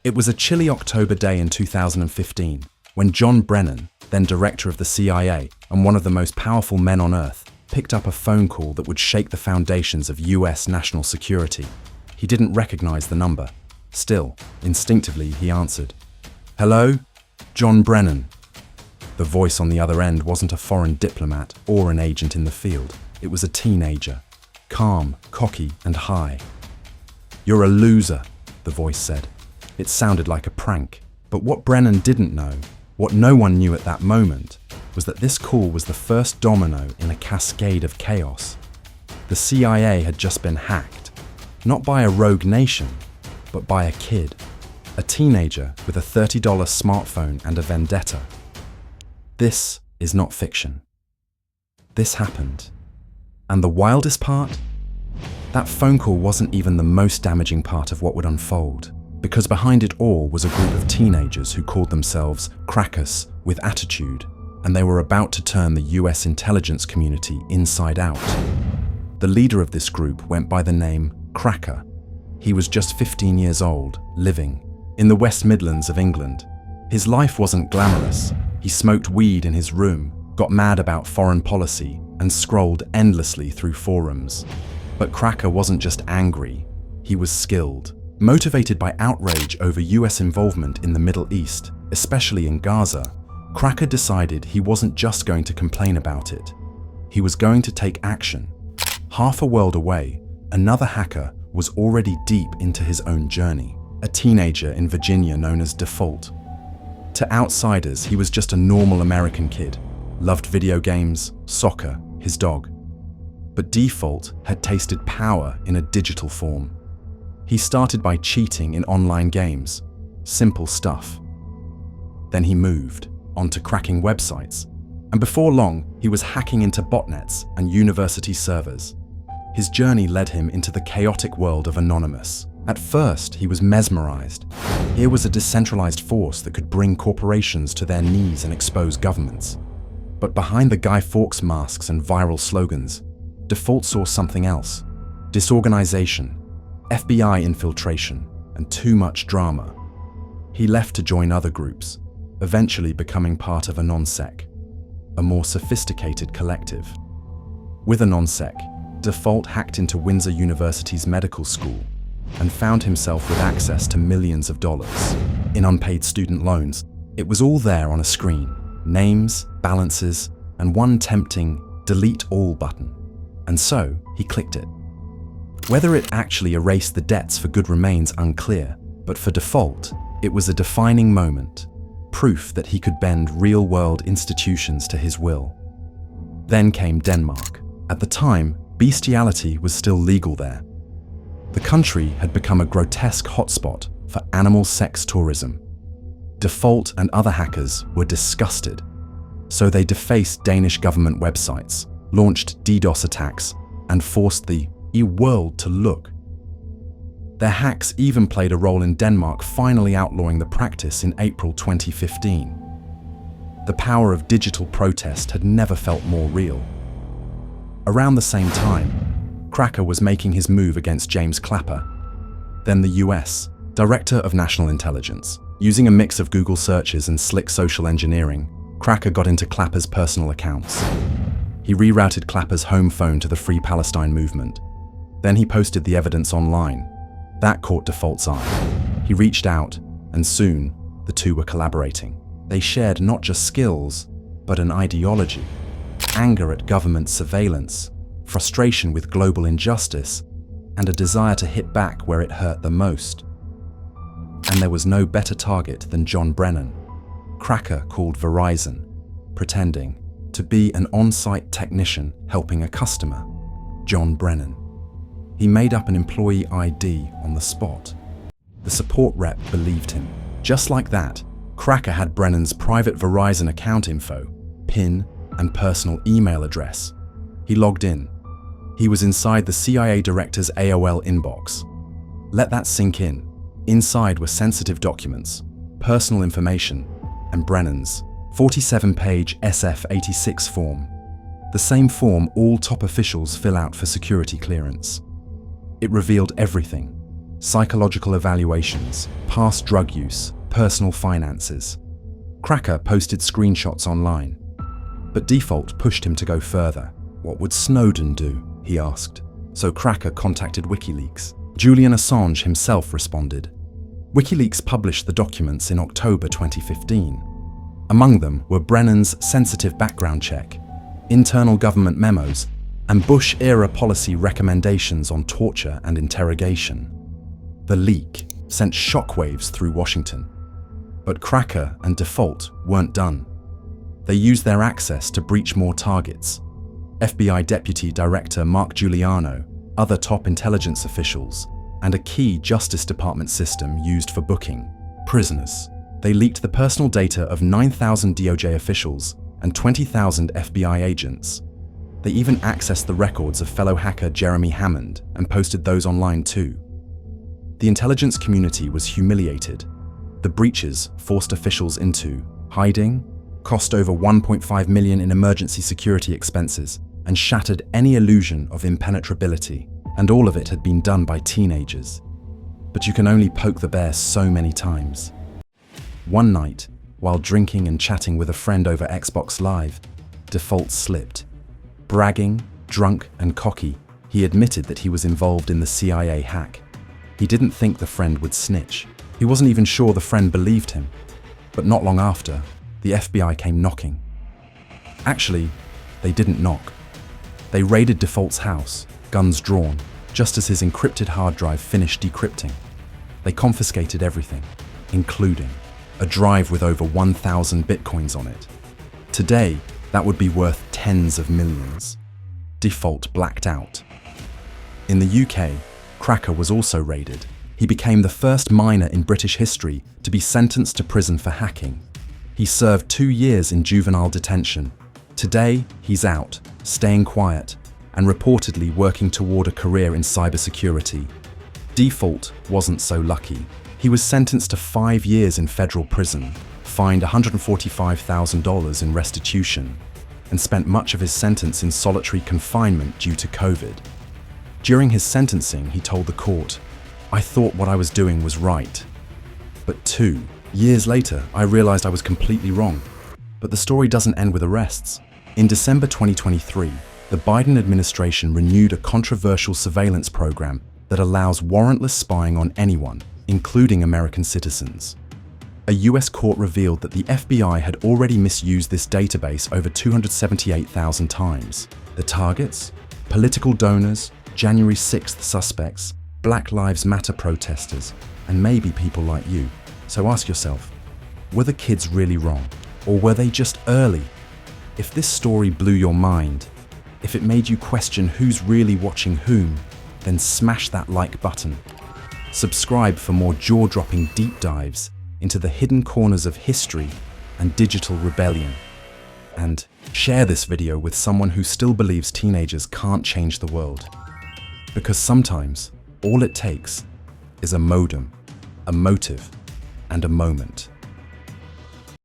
It was a chilly October day in 2015 when John Brennan, then director of the CIA and one of the most powerful men on Earth, picked up a phone call that would shake the foundations of US national security. He didn't recognize the number. Still, instinctively, he answered. "Hello? John Brennan." The voice on the other end wasn't a foreign diplomat or an agent in the field. It was a teenager, calm, cocky, and high. "You're a loser," the voice said. It sounded like a prank. But what Brennan didn't know, what no one knew at that moment, was that this call was the first domino in a cascade of chaos. The CIA had just been hacked, not by a rogue nation, but by a kid, a teenager with a $30 smartphone and a vendetta. This is not fiction. This happened. And the wildest part? That phone call wasn't even the most damaging part of what would unfold, because behind it all was a group of teenagers who called themselves crackers with attitude, and they were about to turn the US intelligence community inside out. The leader of this group went by the name Cracker. He was just 15 years old, living in the West Midlands of England. His life wasn't glamorous. He smoked weed in his room, got mad about foreign policy, and scrolled endlessly through forums. But Cracker wasn't just angry, he was skilled. Motivated by outrage over US involvement in the Middle East, especially in Gaza, Cracker decided he wasn't just going to complain about it. He was going to take action. Half a world away, another hacker was already deep into his own journey, a teenager in Virginia known as Default. To outsiders, he was just a normal American kid, loved video games, soccer, his dog. But Default had tasted power in a digital form. He started by cheating in online games, simple stuff. Then he moved on to cracking websites, and before long, he was hacking into botnets and university servers. His journey led him into the chaotic world of Anonymous. At first, he was mesmerized. Here was a decentralized force that could bring corporations to their knees and expose governments. But behind the Guy Fawkes masks and viral slogans, Default saw something else: disorganization, FBI infiltration, and too much drama. He left to join other groups, eventually becoming part of AnonSec, a more sophisticated collective. With AnonSec, Default hacked into Windsor University's medical school and found himself with access to millions of dollars in unpaid student loans. It was all there on a screen: names, balances, and one tempting delete all button. And so he clicked it. Whether it actually erased the debts for good remains unclear, but for Default, it was a defining moment, proof that he could bend real-world institutions to his will. Then came Denmark. At the time, bestiality was still legal there. The country had become a grotesque hotspot for animal sex tourism. Default and other hackers were disgusted, so they defaced Danish government websites, launched DDoS attacks, and forced the world to look. Their hacks even played a role in Denmark finally outlawing the practice in April 2015. The power of digital protest had never felt more real. Around the same time, Cracker was making his move against James Clapper, then the US Director of National Intelligence. Using a mix of Google searches and slick social engineering, Cracker got into Clapper's personal accounts. He rerouted Clapper's home phone to the Free Palestine movement. Then he posted the evidence online. That caught Default's eye. He reached out, and soon, the two were collaborating. They shared not just skills, but an ideology: anger at government surveillance, frustration with global injustice, and a desire to hit back where it hurt the most. And there was no better target than John Brennan. Cracker called Verizon, pretending to be an on-site technician helping a customer, John Brennan. He made up an employee ID on the spot. The support rep believed him. Just like that, Cracker had Brennan's private Verizon account info, PIN, and personal email address. He logged in. He was inside the CIA director's AOL inbox. Let that sink in. Inside were sensitive documents, personal information, and Brennan's 47-page SF-86 form, the same form all top officials fill out for security clearance. It revealed everything: psychological evaluations, past drug use, personal finances. Cracker posted screenshots online. But Default pushed him to go further. What would Snowden do? He asked. So Cracker contacted WikiLeaks. Julian Assange himself responded. WikiLeaks published the documents in October 2015. Among them were Brennan's sensitive background check, internal government memos, and Bush-era policy recommendations on torture and interrogation. The leak sent shockwaves through Washington. But Cracker and Default weren't done. They used their access to breach more targets. FBI Deputy Director Mark Giuliano, other top intelligence officials, and a key Justice Department system used for booking prisoners. They leaked the personal data of 9,000 DOJ officials and 20,000 FBI agents. They even accessed the records of fellow hacker Jeremy Hammond and posted those online too. The intelligence community was humiliated. The breaches forced officials into hiding, cost over $1.5 million in emergency security expenses, and shattered any illusion of impenetrability. And all of it had been done by teenagers. But you can only poke the bear so many times. One night, while drinking and chatting with a friend over Xbox Live, Default slipped. Bragging, drunk, and cocky, he admitted that he was involved in the CIA hack. He didn't think the friend would snitch. He wasn't even sure the friend believed him. But not long after, the FBI came knocking. Actually, they didn't knock. They raided Default's house, guns drawn, just as his encrypted hard drive finished decrypting. They confiscated everything, including a drive with over 1,000 bitcoins on it. Today, that would be worth tens of millions. Default blacked out. In the UK, Cracker was also raided. He became the first miner in British history to be sentenced to prison for hacking. He served 2 years in juvenile detention. Today, he's out, staying quiet, and reportedly working toward a career in cybersecurity. Default wasn't so lucky. He was sentenced to 5 years in federal prison, fined $145,000 in restitution, and spent much of his sentence in solitary confinement due to COVID. During his sentencing, he told the court, "I thought what I was doing was right. But 2 years later, I realized I was completely wrong." But the story doesn't end with arrests. In December 2023, the Biden administration renewed a controversial surveillance program that allows warrantless spying on anyone, including American citizens. A US court revealed that the FBI had already misused this database over 278,000 times. The targets? Political donors, January 6th suspects, Black Lives Matter protesters, and maybe people like you. So ask yourself, were the kids really wrong? Or were they just early? If this story blew your mind, if it made you question who's really watching whom, then smash that like button. Subscribe for more jaw-dropping deep dives into the hidden corners of history and digital rebellion. And share this video with someone who still believes teenagers can't change the world. Because sometimes, all it takes is a modem, a motive, and a moment.